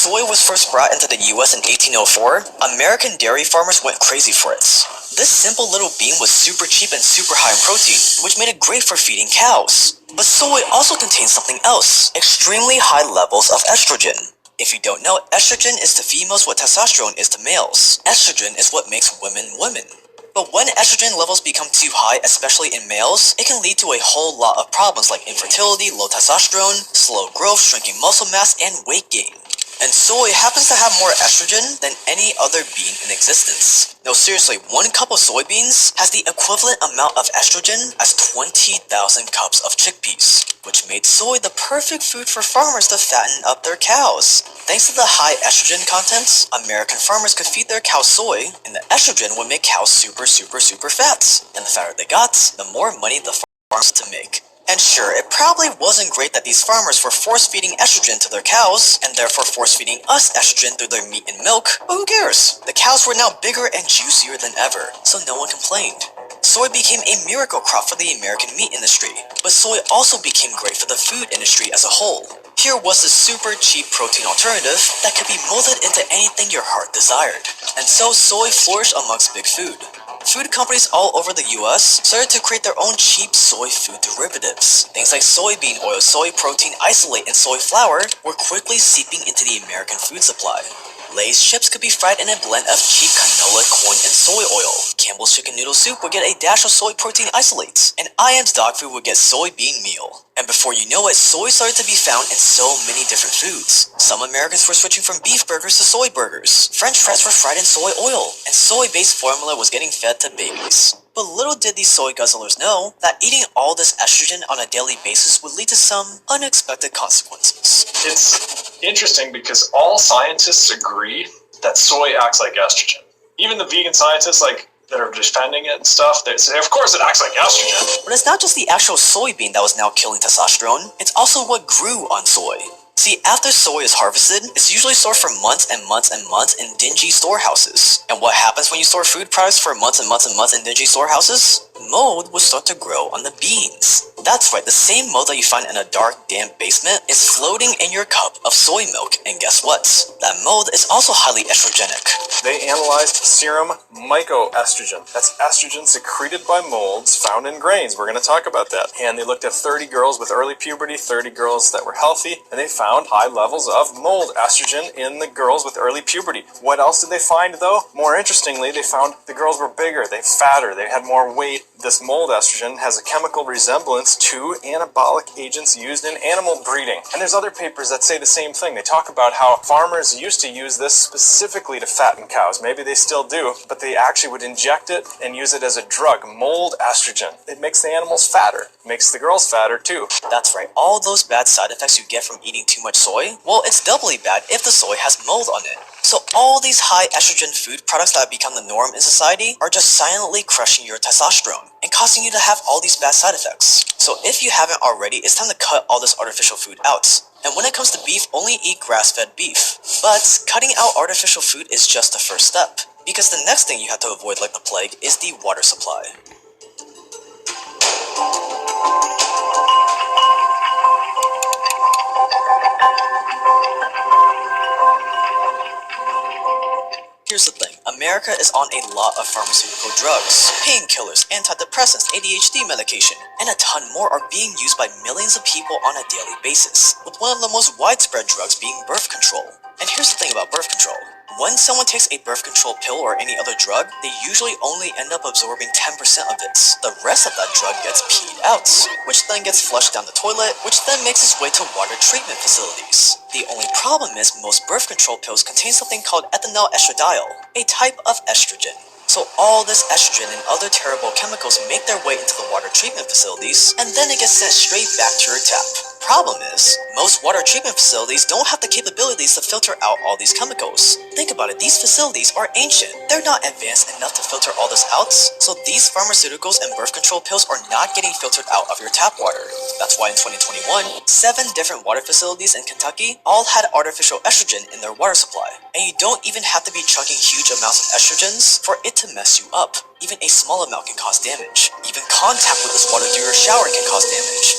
soy was first brought into the US in 1804, American dairy farmers went crazy for it. This simple little bean was super cheap and super high in protein, which made it great for feeding cows. But soy also contains something else, extremely high levels of estrogen. If you don't know, estrogen is to females what testosterone is to males. Estrogen is what makes women women. But when estrogen levels become too high, especially in males, it can lead to a whole lot of problems like infertility, low testosterone, slow growth, shrinking muscle mass, and weight gain. And soy happens to have more estrogen than any other bean in existence. No, seriously, 1 cup of soybeans has the equivalent amount of estrogen as 20,000 cups of chickpeas, which made soy the perfect food for farmers to fatten up their cows. Thanks to the high estrogen content, American farmers could feed their cows soy, and the estrogen would make cows super fat. And the fatter they got, the more money the farmers to make. And sure, it probably wasn't great that these farmers were force-feeding estrogen to their cows, and therefore force-feeding us estrogen through their meat and milk, but who cares? The cows were now bigger and juicier than ever, so no one complained. Soy became a miracle crop for the American meat industry, but soy also became great for the food industry as a whole. Here was the super cheap protein alternative that could be molded into anything your heart desired. And so soy flourished amongst big food. Food companies all over the US started to create their own cheap soy food derivatives. Things like soybean oil, soy protein isolate, and soy flour were quickly seeping into the American food supply. Lay's chips could be fried in a blend of cheap canola, corn, and soy oil. Campbell's chicken noodle soup would get a dash of soy protein isolate, and I.M.'s dog food would get soybean meal. And before you know it, soy started to be found in so many different foods. Some Americans were switching from beef burgers to soy burgers. French fries were fried in soy oil, and soy-based formula was getting fed to babies. But little did these soy guzzlers know that eating all this estrogen on a daily basis would lead to some unexpected consequences. It's interesting because all scientists agree that soy acts like estrogen. Even the vegan scientists that are defending it and stuff, they say, of course it acts like estrogen. But it's not just the actual soybean that was now killing testosterone, it's also what grew on soy. See, after soy is harvested, it's usually stored for months and months and months in dingy storehouses. And what happens when you store food products for months and months and months in dingy storehouses? Mold will start to grow on the beans. That's right, the same mold that you find in a dark, damp basement is floating in your cup of soy milk, and guess what? That mold is also highly estrogenic. They analyzed serum mycoestrogen. That's estrogen secreted by molds found in grains. We're going to talk about that. And they looked at 30 girls with early puberty, 30 girls that were healthy, and they found high levels of mold estrogen in the girls with early puberty. What else did they find, though? More interestingly, they found the girls were bigger, they fatter, they had more weight. This mold estrogen has a chemical resemblance to anabolic agents used in animal breeding. And there's other papers that say the same thing. They talk about how farmers used to use this specifically to fatten cows. Maybe they still do, but they actually would inject it and use it as a drug, mold estrogen. It makes the animals fatter, makes the girls fatter too. That's right, all those bad side effects you get from eating too much soy, well, it's doubly bad if the soy has mold on it. So all these high estrogen food products that have become the norm in society are just silently crushing your testosterone and causing you to have all these bad side effects. So if you haven't already, it's time to cut all this artificial food out. And when it comes to beef, only eat grass-fed beef. But cutting out artificial food is just the first step, because the next thing you have to avoid like the plague is the water supply. Here's the thing, America is on a lot of pharmaceutical drugs, painkillers, antidepressants, ADHD medication, and a ton more are being used by millions of people on a daily basis, with one of the most widespread drugs being birth control. And here's the thing about birth control. When someone takes a birth control pill or any other drug, they usually only end up absorbing 10% of it. The rest of that drug gets peed out, which then gets flushed down the toilet, which then makes its way to water treatment facilities. The only problem is most birth control pills contain something called ethinyl estradiol, a type of estrogen. So all this estrogen and other terrible chemicals make their way into the water treatment facilities, and then it gets sent straight back to your tap. Problem is, most water treatment facilities don't have the capabilities to filter out all these chemicals. Think about it, these facilities are ancient. They're not advanced enough to filter all this out, so these pharmaceuticals and birth control pills are not getting filtered out of your tap water. That's why in 2021, 7 different water facilities in Kentucky all had artificial estrogen in their water supply. And you don't even have to be chugging huge amounts of estrogens for it to mess you up. Even a small amount can cause damage. Even contact with this water through your shower can cause damage.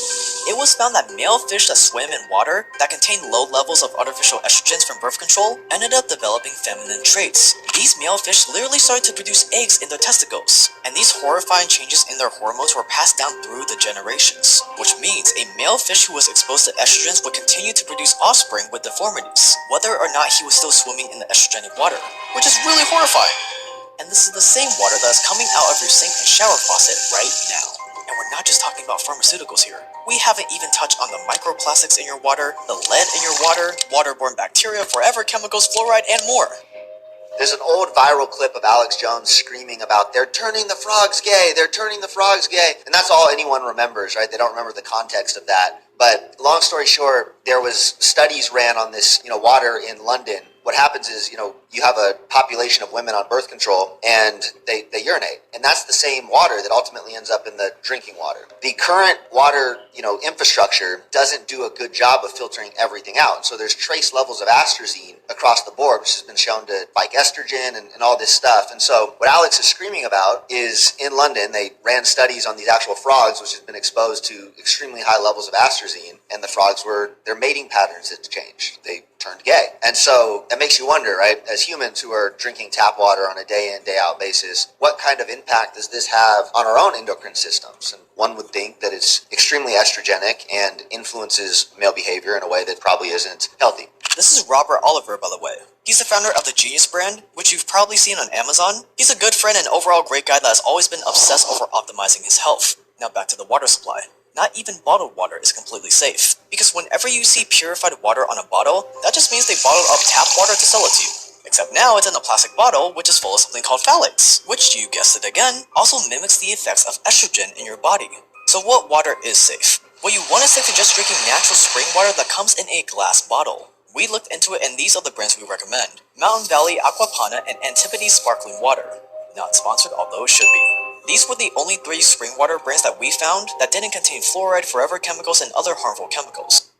It was found that male fish that swam in water that contained low levels of artificial estrogens from birth control ended up developing feminine traits. These male fish literally started to produce eggs in their testicles, and these horrifying changes in their hormones were passed down through the generations, which means a male fish who was exposed to estrogens would continue to produce offspring with deformities, whether or not he was still swimming in the estrogenic water, which is really horrifying. And this is the same water that is coming out of your sink and shower faucet right now. And we're not just talking about pharmaceuticals here. We haven't even touched on the microplastics in your water, the lead in your water, waterborne bacteria, forever chemicals, fluoride, and more. There's an old viral clip of Alex Jones screaming about, "They're turning the frogs gay, they're turning the frogs gay." And that's all anyone remembers, right? They don't remember the context of that. But long story short, there was studies ran on this, water in London. What happens is, you have a population of women on birth control and they urinate. And that's the same water that ultimately ends up in the drinking water. The current water, infrastructure doesn't do a good job of filtering everything out. So there's trace levels of atrazine across the board, which has been shown to spike estrogen and all this stuff. And so what Alex is screaming about is in London, they ran studies on these actual frogs, which have been exposed to extremely high levels of atrazine. And the frogs their mating patterns had changed. They turned gay. And so that makes you wonder, right, as humans who are drinking tap water on a day in, day out basis, what kind of impact does this have on our own endocrine systems? And one would think that it's extremely estrogenic and influences male behavior in a way that probably isn't healthy. This is Robert Oliver, by the way. He's the founder of the Genius brand, which you've probably seen on Amazon. He's a good friend and overall great guy that has always been obsessed over optimizing his health. Now back to the water supply. Not even bottled water is completely safe, because whenever you see purified water on a bottle, that just means they bottled up tap water to sell it to you. Except now it's in a plastic bottle, which is full of something called phthalates, which, you guessed it again, also mimics the effects of estrogen in your body. So what water is safe? Well, you want to stick to just drinking natural spring water that comes in a glass bottle. We looked into it, and these are the brands we recommend: Mountain Valley Aquapana and Antipodes Sparkling Water. Not sponsored, although it should be. These were the only 3 spring water brands that we found that didn't contain fluoride, forever chemicals, and other harmful chemicals.